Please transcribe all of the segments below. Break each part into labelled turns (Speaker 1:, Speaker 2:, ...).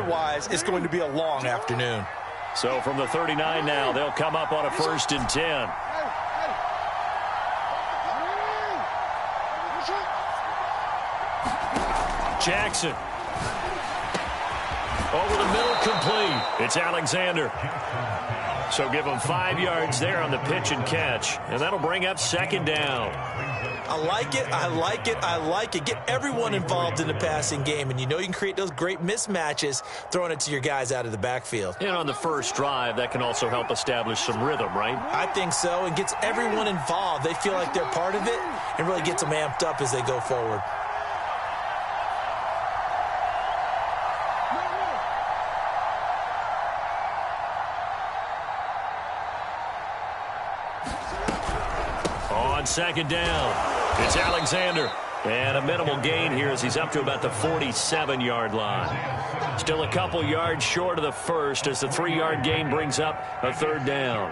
Speaker 1: Otherwise, it's going to be a long afternoon.
Speaker 2: So from the 39 now, they'll come up on a 1st and 10. Jackson. Over the middle, complete. It's Alexander. So give him 5 yards there on the pitch and catch. And that'll bring up 2nd down.
Speaker 1: I like it, I like it, I like it. Get everyone involved in the passing game, and you know you can create those great mismatches throwing it to your guys out of the backfield.
Speaker 2: And on the first drive, that can also help establish some rhythm, right?
Speaker 1: I think so, and gets everyone involved. They feel like they're part of it and really gets them amped up as they go forward.
Speaker 2: On 2nd down, it's Alexander. And a minimal gain here as he's up to about the 47-yard line. Still a couple yards short of the first as the 3-yard gain brings up a 3rd down.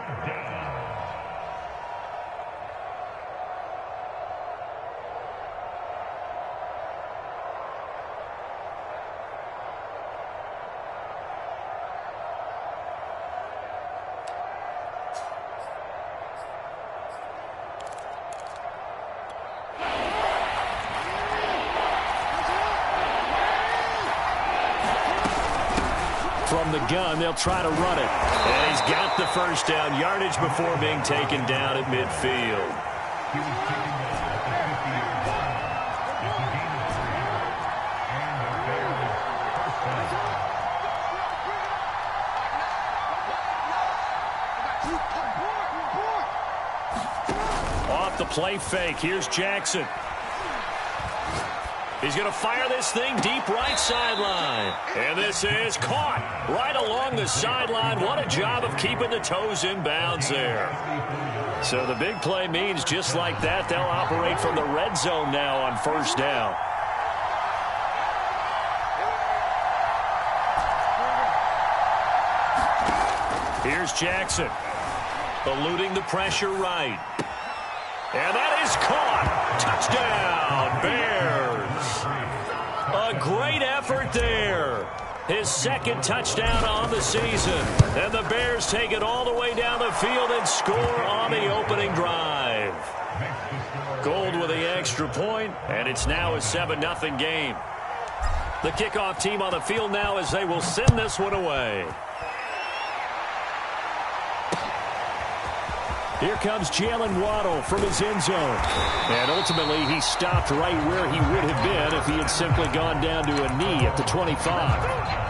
Speaker 2: From the gun, they'll try to run it. And he's got the 1st down yardage before being taken down at midfield. Off the play fake, here's Jackson. He's going to fire this thing deep right sideline. And this is caught right along the sideline. What a job of keeping the toes in bounds there. So the big play means just like that, they'll operate from the red zone now on 1st down. Here's Jackson. Eluding the pressure right. And that is caught. Touchdown, Bears. A great effort there. His 2nd touchdown on the season. And the Bears take it all the way down the field and score on the opening drive. Gold with the extra point, and it's now a 7-0 game. The kickoff team on the field now as they will send this one away. Here comes Jalen Waddle from his end zone. And ultimately, he stopped right where he would have been if he had simply gone down to a knee at the 25.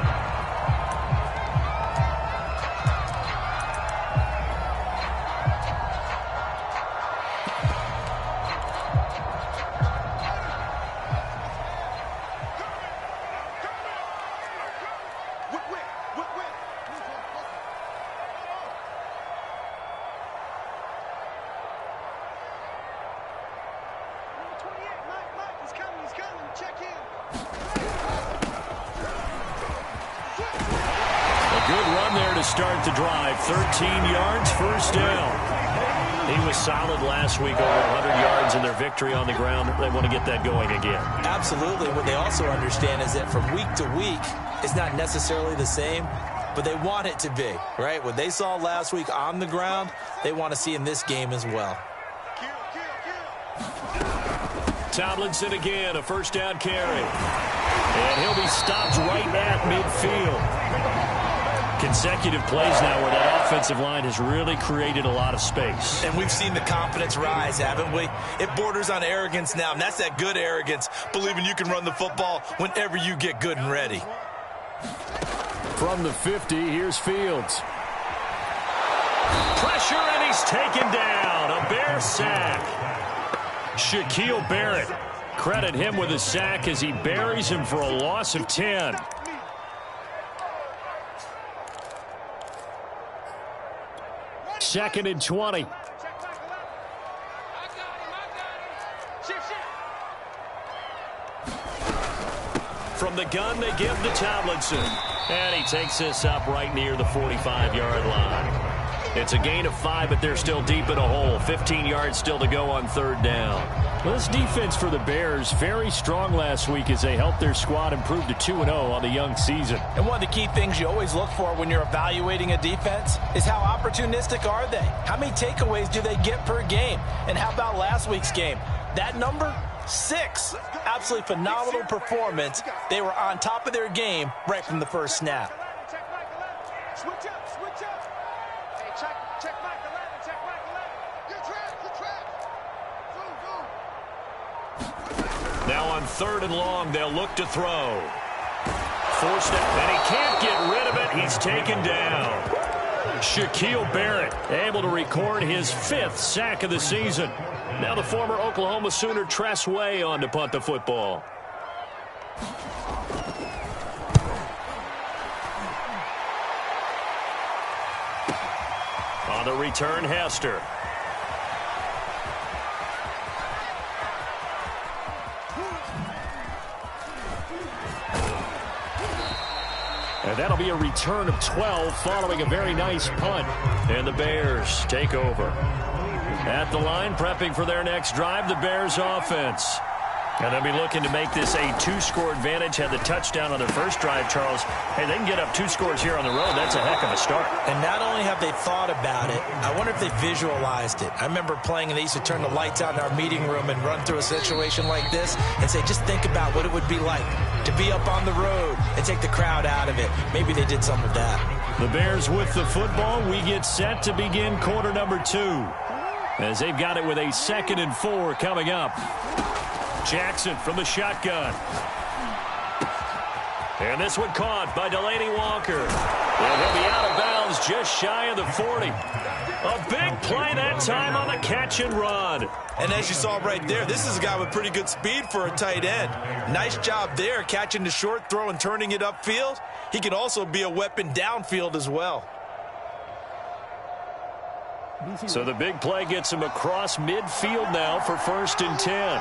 Speaker 2: Start the drive. 13 yards, 1st down. He was solid last week, over 100 yards in their victory on the ground. They want to get that going again.
Speaker 1: Absolutely. What they also understand is that from week to week, it's not necessarily the same, but they want it to be, right? What they saw last week on the ground, they want to see in this game as well.
Speaker 2: Tomlinson again, a 1st down carry. And he'll be stopped right at midfield. Consecutive plays now where that offensive line has really created a lot of space.
Speaker 1: And we've seen the confidence rise, haven't we? It borders on arrogance now, and that's that good arrogance, believing you can run the football whenever you get good and ready.
Speaker 2: From the 50, here's Fields. Pressure, and he's taken down. A Bear sack. Shaquille Barrett. Credit him with a sack as he buries him for a loss of 10. Second and 20. From the gun, they give to Tomlinson. And he takes this up right near the 45-yard line. It's a gain of 5, but they're still deep in a hole. 15 yards still to go on third down.
Speaker 3: Well, this defense for the Bears, very strong last week as they helped their squad improve to 2-0 on the young season.
Speaker 1: And one of the key things you always look for when you're evaluating a defense is how opportunistic are they? How many takeaways do they get per game? And how about last week's game? That number? 6. Absolutely phenomenal performance. They were on top of their game right from the first snap.
Speaker 4: Switch up. Hey, check back 11. Good trap. Go.
Speaker 2: Now on third and long, they'll look to throw. Forced it, and he can't get rid of it. He's taken down. Shaquille Barrett able to record his 5th sack of the season. Now the former Oklahoma Sooner Tress Way on to punt the football. On the return, Hester. And that'll be a return of 12 following a very nice punt. And the Bears take over. At the line, prepping for their next drive, the Bears offense. And they'll be looking to make this a 2-score advantage. Had the touchdown on their first drive, Charles. Hey, they can get up 2 scores here on the road. That's a heck of a start.
Speaker 1: And not only have they thought about it, I wonder if they visualized it. I remember playing and they used to turn the lights out in our meeting room and run through a situation like this and say, just think about what it would be like to be up on the road and take the crowd out of it. Maybe they did some of that.
Speaker 2: The Bears with the football. We get set to begin quarter number 2. As they've got it with a 2nd and 4 coming up. Jackson from the shotgun. And this one caught by Delaney Walker. And he'll be out of bounds just shy of the 40. A big play that time on the catch and run.
Speaker 1: And as you saw right there, this is a guy with pretty good speed for a tight end. Nice job there catching the short throw and turning it upfield. He can also be a weapon downfield as well.
Speaker 2: So the big play gets him across midfield now for 1st and 10.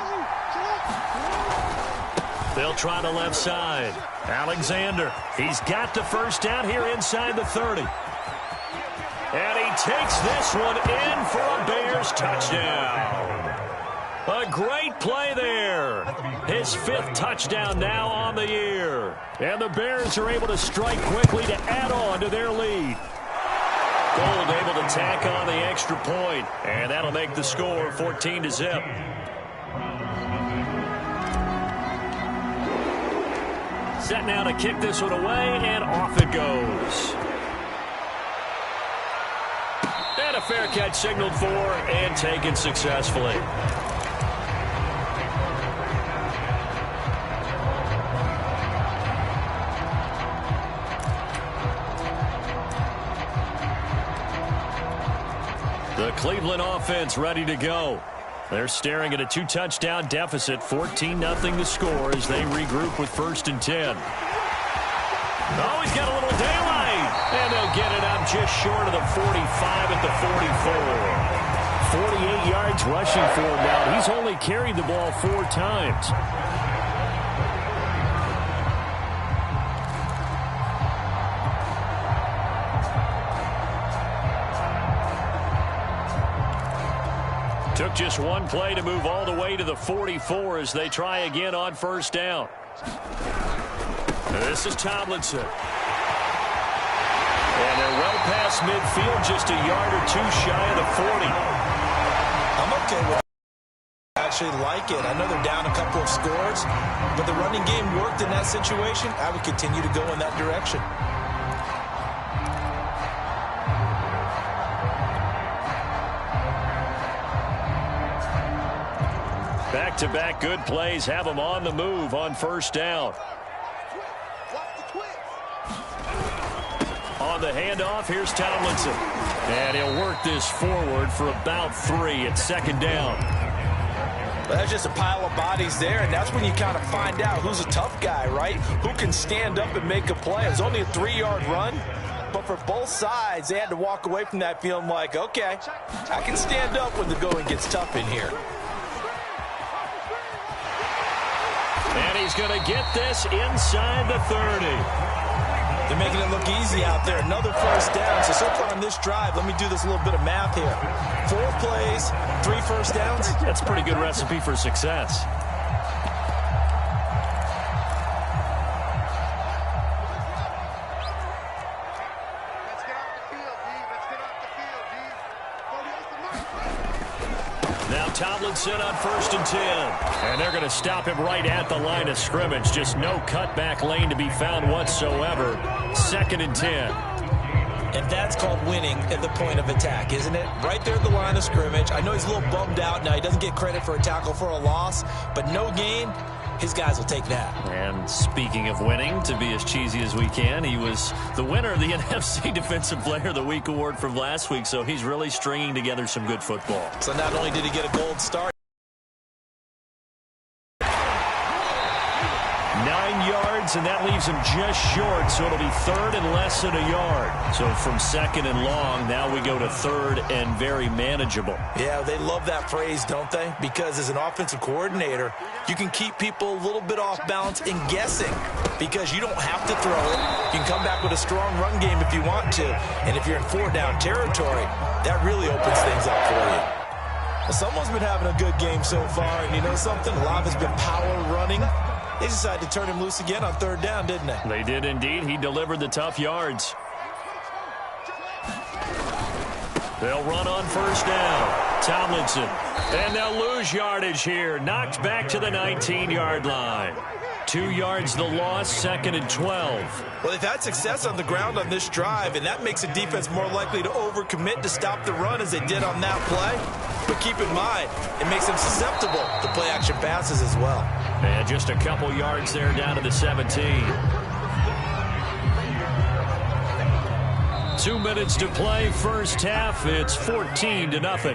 Speaker 2: They'll try the left side. Alexander, he's got the first down here inside the 30. And he takes this one in for a Bears touchdown. A great play there. His 5th touchdown now on the year. And the Bears are able to strike quickly to add on to their lead. Gold able to tack on the extra point, and that'll make the score 14-0. Set now to kick this one away, and off it goes. And a fair catch signaled for and taken successfully. The Cleveland offense ready to go. They're staring at a 2-touchdown deficit, 14-0 the score as they regroup with 1st and 10. Oh, he's got a little daylight. And they'll get it up just short of the 45 at the 44. 48 yards rushing for him now. He's only carried the ball 4 times. Took just one play to move all the way to the 44 as they try again on 1st down. This is Tomlinson. And they're well past midfield, just a yard or 2 shy of the 40.
Speaker 1: I'm okay with it. I actually like it. I know they're down a couple of scores, but the running game worked in that situation. I would continue to go in that direction.
Speaker 2: Back-to-back good plays have them on the move on 1st down. On the handoff, here's Tomlinson. And he'll work this forward for about 3 at 2nd down.
Speaker 1: But that's just a pile of bodies there, and that's when you kind of find out who's a tough guy, right? Who can stand up and make a play. It was only a 3-yard run, but for both sides, they had to walk away from that feeling like, okay, I can stand up when the going gets tough in here.
Speaker 2: And he's going to get this inside the 30.
Speaker 1: They're making it look easy out there. Another first down. So far on this drive, let me do this little bit of math here. 4 plays, 3 first downs.
Speaker 3: That's a pretty good recipe for success. Tomlinson on 1st and 10. And they're going to stop him right at the line of scrimmage. Just no cutback lane to be found whatsoever. 2nd and 10.
Speaker 1: And that's called winning at the point of attack, isn't it? Right there at the line of scrimmage. I know he's a little bummed out now. He doesn't get credit for a tackle for a loss, but no gain. His guys will take that.
Speaker 3: And speaking of winning, to be as cheesy as we can, he was the winner of the NFC Defensive Player of the Week award from last week, so he's really stringing together some good football.
Speaker 1: So not only did he get a gold star,
Speaker 3: 9 yards, and that leaves him just short, so it'll be 3rd and less than a yard. So from 2nd and long, now we go to 3rd and very manageable.
Speaker 1: Yeah, they love that phrase, don't they? Because as an offensive coordinator, you can keep people a little bit off balance and guessing because you don't have to throw it. You can come back with a strong run game if you want to. And if you're in 4-down territory, that really opens things up for you. Well, someone's been having a good game so far, and you know something? A lot of it's been power running. They decided to turn him loose again on 3rd down, didn't they?
Speaker 3: They did indeed. He delivered the tough yards. They'll run on 1st down. Tomlinson. And they'll lose yardage here. Knocked back to the 19-yard line. 2 yards the loss, 2nd and 12.
Speaker 1: Well, they've had success on the ground on this drive, and that makes a defense more likely to overcommit to stop the run as they did on that play. But keep in mind, it makes them susceptible to play-action passes as well.
Speaker 3: And just a couple yards there down to the 17. 2 minutes to play, first half. It's 14-0.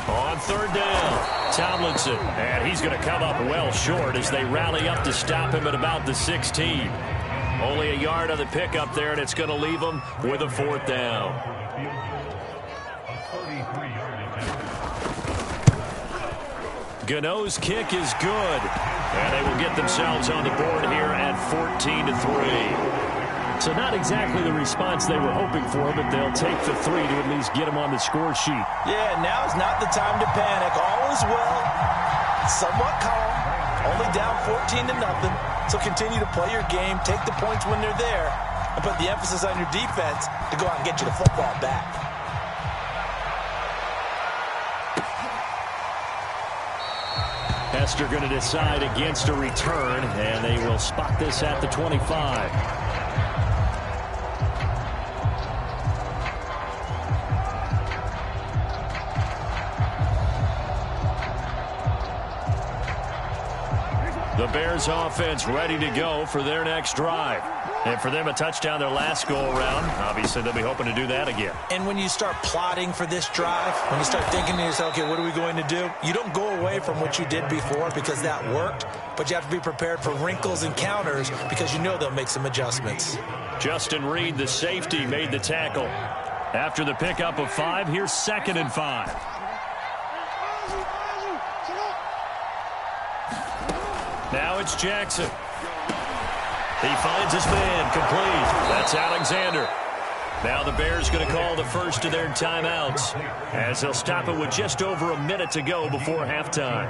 Speaker 3: On 3rd down, Tomlinson. And he's going to come up well short as they rally up to stop him at about the 16. Only a yard on the pickup there, and it's going to leave him with a 4th down. Gano's kick is good, and they will get themselves on the board here at 14-3. So not exactly the response they were hoping for, but they'll take the 3 to at least get them on the score sheet.
Speaker 1: Yeah, now's not the time to panic. All is well, somewhat calm, only down 14-0. So continue to play your game, take the points when they're there, and put the emphasis on your defense to go out and get you the football back.
Speaker 3: Hester going to decide against a return, and they will spot this at the 25. The Bears offense ready to go for their next drive. And for them, a touchdown their last go-around. Obviously, they'll be hoping to do that again.
Speaker 1: And when you start plotting for this drive, when you start thinking to yourself, okay, what are we going to do? You don't go away from what you did before because that worked, but you have to be prepared for wrinkles and counters because you know they'll make some adjustments.
Speaker 3: Justin Reed, the safety, made the tackle. After the pickup of 5, here's 2nd and 5. Now it's Jackson. He finds his man, complete. That's Alexander. Now the Bears going to call the first of their timeouts as they'll stop it with just over a minute to go before halftime.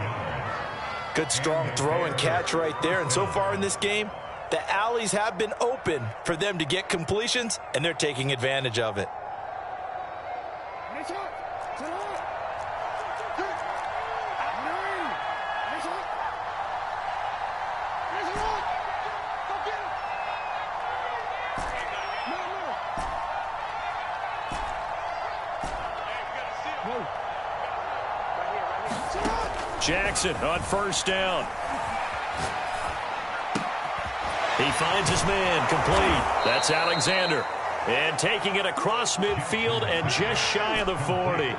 Speaker 1: Good strong throw and catch right there. And so far in this game, the alleys have been open for them to get completions, and they're taking advantage of it.
Speaker 3: Jackson on 1st down. He finds his man, complete. That's Alexander. And taking it across midfield and just shy of the 40.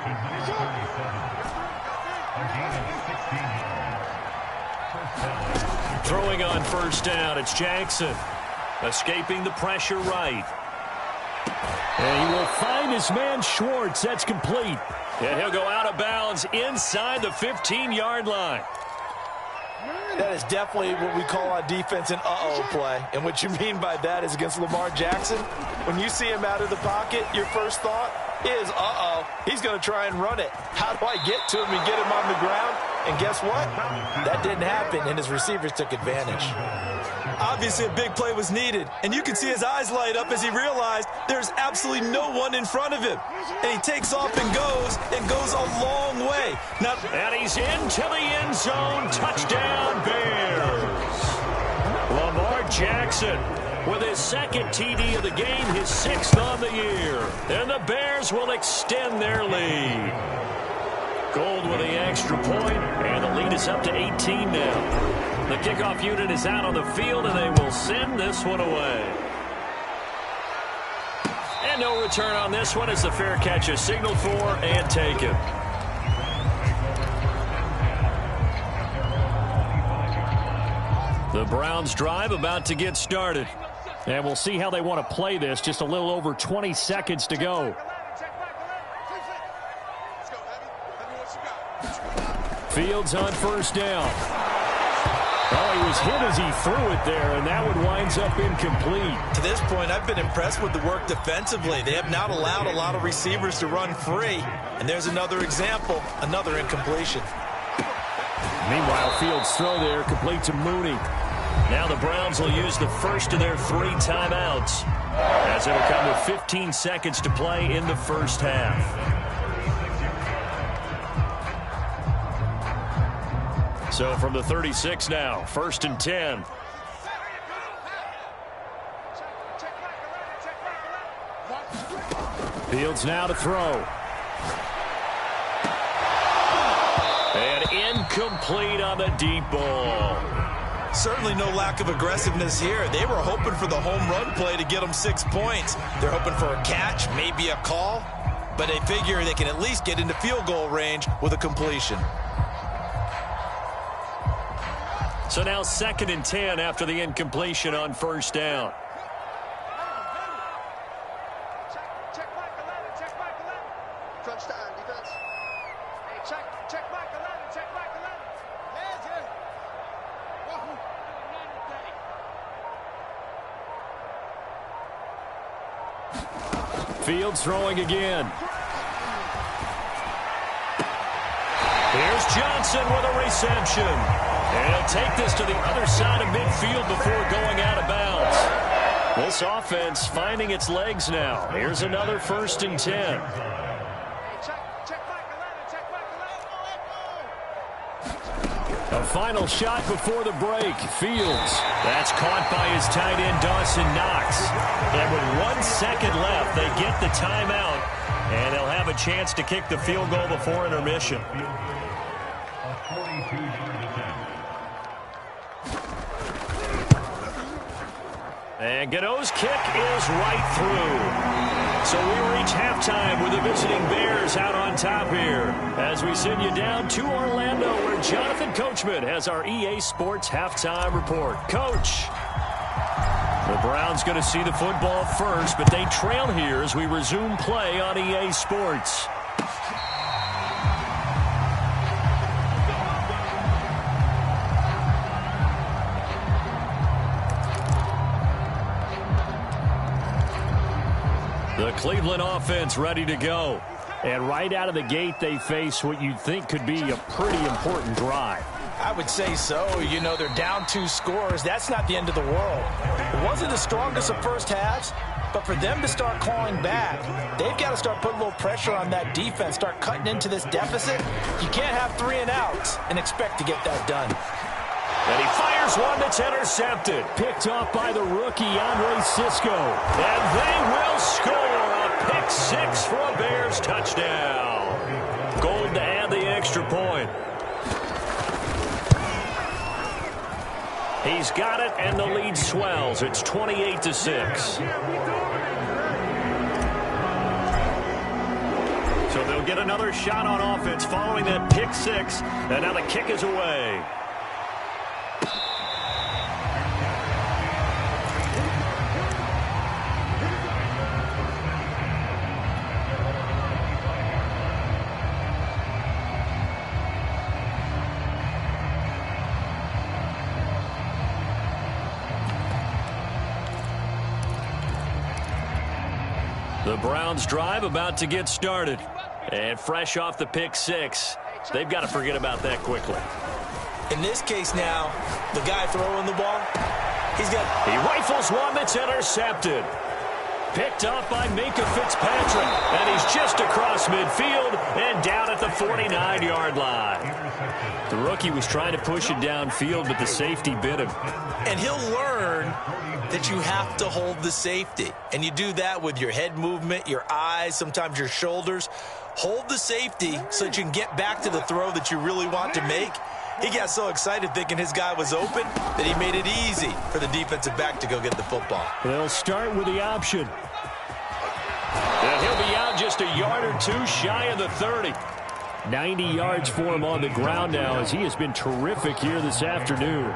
Speaker 3: Throwing on 1st down, it's Jackson. Escaping the pressure right. And he will find his man Schwartz. That's complete. And he'll go out of bounds inside the 15-yard line.
Speaker 1: That is definitely what we call on defense an uh-oh play. And what you mean by that is against Lamar Jackson, when you see him out of the pocket, your first thought is, uh-oh, he's going to try and run it. How do I get to him and get him on the ground? And guess what? That didn't happen, and his receivers took advantage.
Speaker 5: Obviously, a big play was needed, and you can see his eyes light up as he realized there's absolutely no one in front of him. And he takes off and goes a long way. Now,
Speaker 3: and he's into the end zone. Touchdown, Bears. Lamar Jackson with his second TD of the game, his 6th on the year. And the Bears will extend their lead. Gold with the extra point, and the lead is up to 18 now. The kickoff unit is out on the field, and they will send this one away. And no return on this one as the fair catch is signaled for and taken. The Browns drive about to get started. And we'll see how they want to play this. Just a little over 20 seconds to go. Fields on first down. Oh, he was hit as he threw it there, and that one winds up incomplete.
Speaker 1: To this point, I've been impressed with the work defensively. They have not allowed a lot of receivers to run free. And there's another example, another incompletion.
Speaker 3: Meanwhile, Fields' throw there complete to Mooney. Now the Browns will use the first of their 3 timeouts, as it'll come with 15 seconds to play in the first half. So from the 36 now, 1st and 10. Fields now to throw. And incomplete on the deep ball.
Speaker 1: Certainly no lack of aggressiveness here. They were hoping for the home run play to get them 6 points. They're hoping for a catch, maybe a call, but they figure they can at least get into field goal range with a completion.
Speaker 3: So now 2nd and 10 after the incompletion on first down.
Speaker 4: Check Mike 11, check Mike 11. Crunch time, defense. Hey, check Mike 11, check Mike 11. Yeah, Jay.
Speaker 3: Fields throwing again. Here's Johnson with a reception. And he'll take this to the other side of midfield before going out of bounds. This offense finding its legs now. Here's another 1st and 10.
Speaker 4: Hey, check Mike 11, check Mike 11.
Speaker 3: A final shot before the break. Fields. That's caught by his tight end, Dawson Knox. And with 1 second left, they get the timeout. And they'll have a chance to kick the field goal before intermission. And Gano's kick is right through. So we reach halftime with the visiting Bears out on top here, as we send you down to Orlando, where Jonathan Coachman has our EA Sports halftime report. Coach, the Browns going to see the football first, but they trail here as we resume play on EA Sports. The Cleveland offense ready to go. And right out of the gate, they face what you'd think could be a pretty important drive.
Speaker 1: I would say so. You know, they're down 2 scores. That's not the end of the world. It wasn't the strongest of first halves, but for them to start clawing back, they've got to start putting a little pressure on that defense, start cutting into this deficit. You can't have 3 and outs and expect to get that done.
Speaker 3: And he fires one that's intercepted. Picked off by the rookie, Andre Cisco. And they will score a pick 6 for a Bears touchdown. Gold to add the extra point. He's got it, and the lead swells. It's 28-6. So they'll get another shot on offense following that pick 6. And now the kick is away.
Speaker 2: The Browns drive about to get started. And fresh off the pick six, they've got to forget about that quickly.
Speaker 1: In this case now, the guy throwing the ball,
Speaker 2: he rifles one that's intercepted. Picked off by Minkah Fitzpatrick. And he's just across midfield and down at the 49-yard line. The rookie was trying to push it downfield, but the safety bit him.
Speaker 1: And he'll learn that you have to hold the safety. And you do that with your head movement, your eyes, sometimes your shoulders. Hold the safety so that you can get back to the throw that you really want to make. He got so excited thinking his guy was open that he made it easy for the defensive back to go get the football.
Speaker 2: They'll start with the option. And he'll be out just a yard or two shy of the 30. 90 yards for him on the ground now as he has been terrific here this afternoon.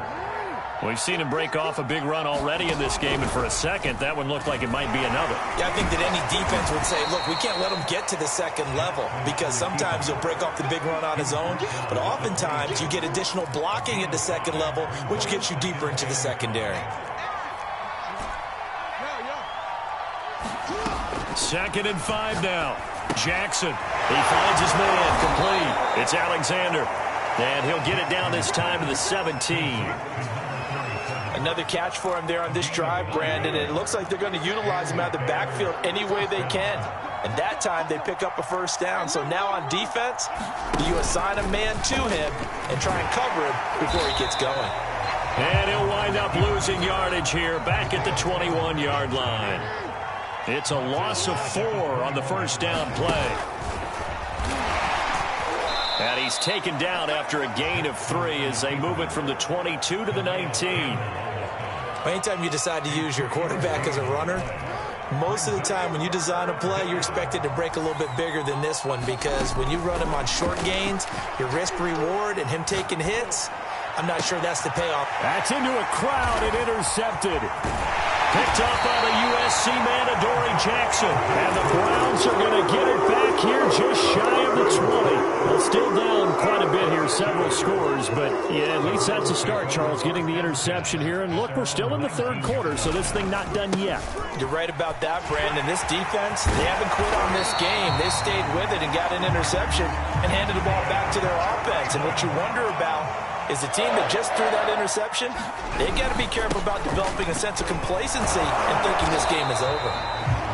Speaker 2: We've seen him break off a big run already in this game, and for a second, that one looked like it might be another.
Speaker 1: Yeah, I think that any defense would say, look, we can't let him get to the second level because sometimes he'll break off the big run on his own, but oftentimes you get additional blocking at the second level, which gets you deeper into the secondary.
Speaker 2: 2nd and 5 now. Jackson, he finds his man, complete. It's Alexander, and he'll get it down this time to the 17.
Speaker 1: Another catch for him there on this drive, Brandon. And it looks like they're going to utilize him out of the backfield any way they can. And that time they pick up a first down. So now on defense, you assign a man to him and try and cover him before he gets going.
Speaker 2: And he'll wind up losing yardage here back at the 21-yard line. It's a loss of 4 on the first down play. And he's taken down after a gain of 3 as they move it from the 22 to the 19.
Speaker 1: Anytime you decide to use your quarterback as a runner, most of the time when you design a play, you're expected to break a little bit bigger than this one because when you run him on short gains, your risk-reward and him taking hits, I'm not sure that's the payoff.
Speaker 2: That's into a crowd and intercepted. Picked up by the USC man, Adoree Jackson. And the Browns are going to get it back here just shy of the 20. Well, still down quite a bit here, several scores. But, yeah, at least that's a start, Charles, getting the interception here. And, look, we're still in the third quarter, so this thing not done yet.
Speaker 1: You're right about that, Brandon. This defense, they haven't quit on this game. They stayed with it and got an interception and handed the ball back to their offense. And what you wonder about is the team that just threw that interception, they've got to be careful about developing a sense of complacency and thinking this game is over.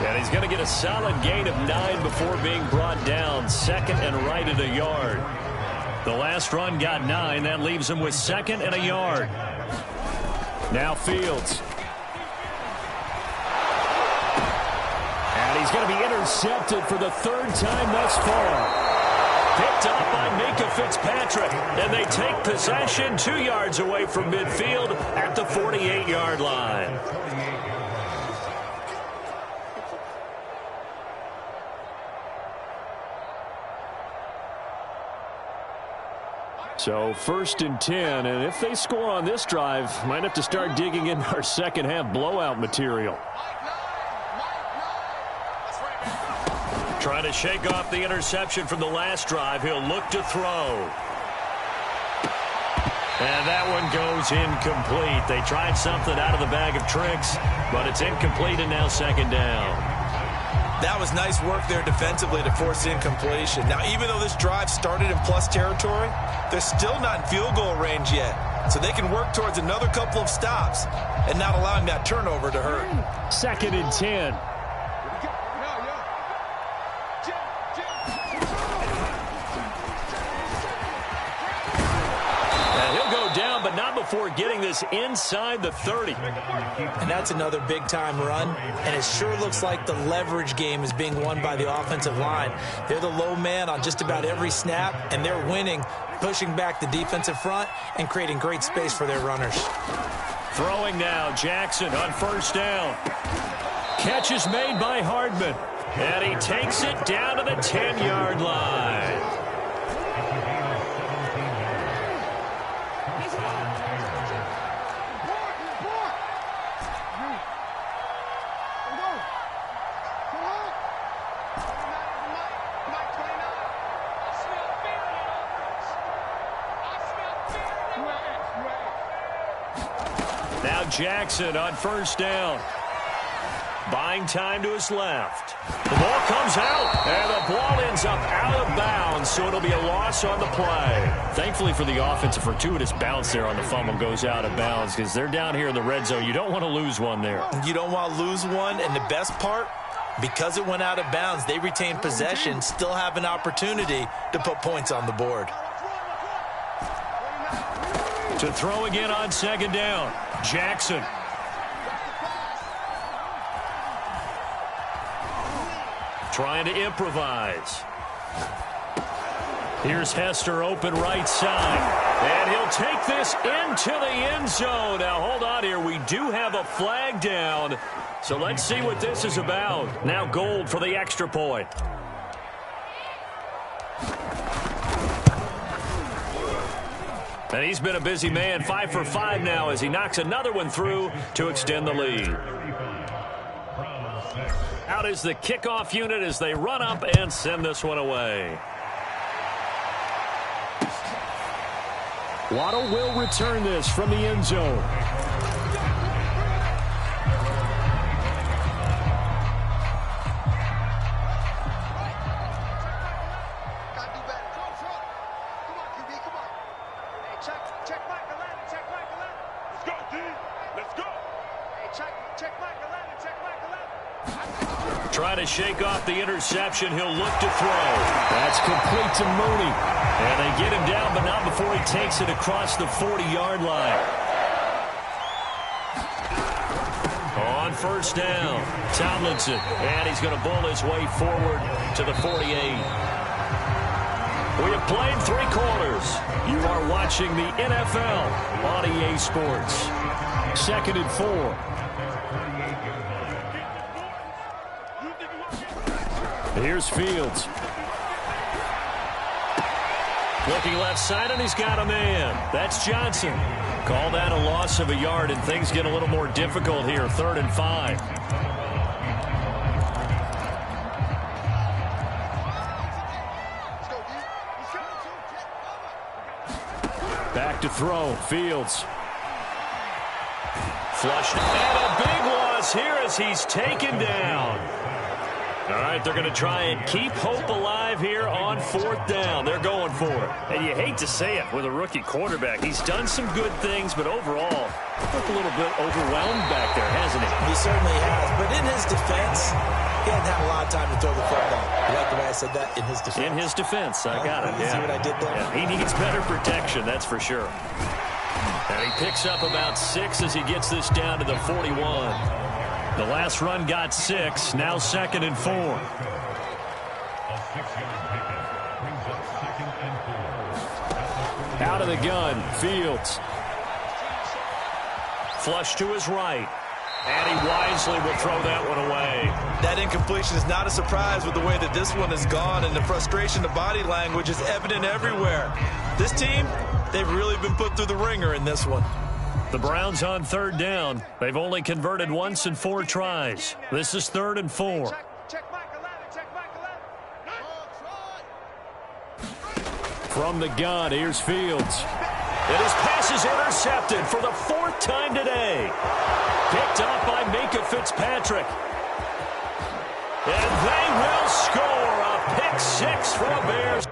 Speaker 2: And he's going to get a solid gain of 9 before being brought down. 2nd and right at a yard. The last run got 9. That leaves him with 2nd and a yard. Now Fields. And he's going to be intercepted for the 3rd time thus far. Picked up by Minkah Fitzpatrick, and they take possession 2 yards away from midfield at the 48-yard line. So 1st and 10, and if they score on this drive, might have to start digging in our second half blowout material. Trying to shake off the interception from the last drive. He'll look to throw. And that one goes incomplete. They tried something out of the bag of tricks, but it's incomplete and now 2nd down.
Speaker 1: That was nice work there defensively to force incompletion. Now, even though this drive started in plus territory, they're still not in field goal range yet. So they can work towards another couple of stops and not allowing that turnover to hurt.
Speaker 2: 2nd and 10. But not before getting this inside the 30.
Speaker 1: And that's another big-time run. And it sure looks like the leverage game is being won by the offensive line. They're the low man on just about every snap, and they're winning, pushing back the defensive front and creating great space for their runners.
Speaker 2: Throwing now, Jackson on 1st down. Catch is made by Hardman. And he takes it down to the 10-yard line. Now Jackson on 1st down. Buying time to his left. The ball comes out, and the ball ends up out of bounds, so it'll be a loss on the play. Thankfully for the offense, a fortuitous bounce there on the fumble goes out of bounds because they're down here in the red zone. You don't want to lose one there.
Speaker 1: You don't want to lose one, and the best part, because it went out of bounds, they retain possession, still have an opportunity to put points on the board.
Speaker 2: To throw again on second down, Jackson. Trying to improvise. Here's Hester open right side. And he'll take this into the end zone. Now, hold on here. We do have a flag down. So let's see what this is about. Now Gold for the extra point. And he's been a busy man, 5 for 5 now as he knocks another one through to extend the lead. Out is the kickoff unit as they run up and send this one away. Waddle will return this from the end zone. Trying to shake off the interception. He'll look to throw. That's complete to Mooney. And they get him down, but not before he takes it across the 40-yard line. On first down, Tomlinson. And he's going to bull his way forward to the 48. We have played 3 quarters. You are watching the NFL on EA Sports. 2nd and 4. Here's Fields. Looking left side, and he's got a man. That's Johnson. Call that a loss of a yard, and things get a little more difficult here. 3rd and 5. Back to throw. Fields. Flushed. And a big loss here as he's taken down. All right, they're going to try and keep hope alive here on 4th down. They're going for it.
Speaker 3: And you hate to say it with a rookie quarterback. He's done some good things, but overall, looked a little bit overwhelmed back there, hasn't he?
Speaker 1: He certainly has, but in his defense, he hasn't had a lot of time to throw the football. You like the way I said that? In his defense.
Speaker 2: In his defense, I got it.
Speaker 1: You see what I did there?
Speaker 2: Yeah, he needs better protection, that's for sure. And he picks up about 6 as he gets this down to the 41. The last run got 6, now 2nd and 4. Out of the gun, Fields. Flush to his right. And he wisely will throw that one away.
Speaker 5: That incompletion is not a surprise with the way that this one has gone, and the frustration, the body language is evident everywhere. This team, they've really been put through the ringer in this one.
Speaker 2: The Browns on 3rd down. They've only converted once in 4 tries. This is 3rd and 4. From the gun, here's Fields. And his pass is intercepted for the 4th time today. Picked up by Minkah Fitzpatrick. And they will score a pick 6 for the Bears.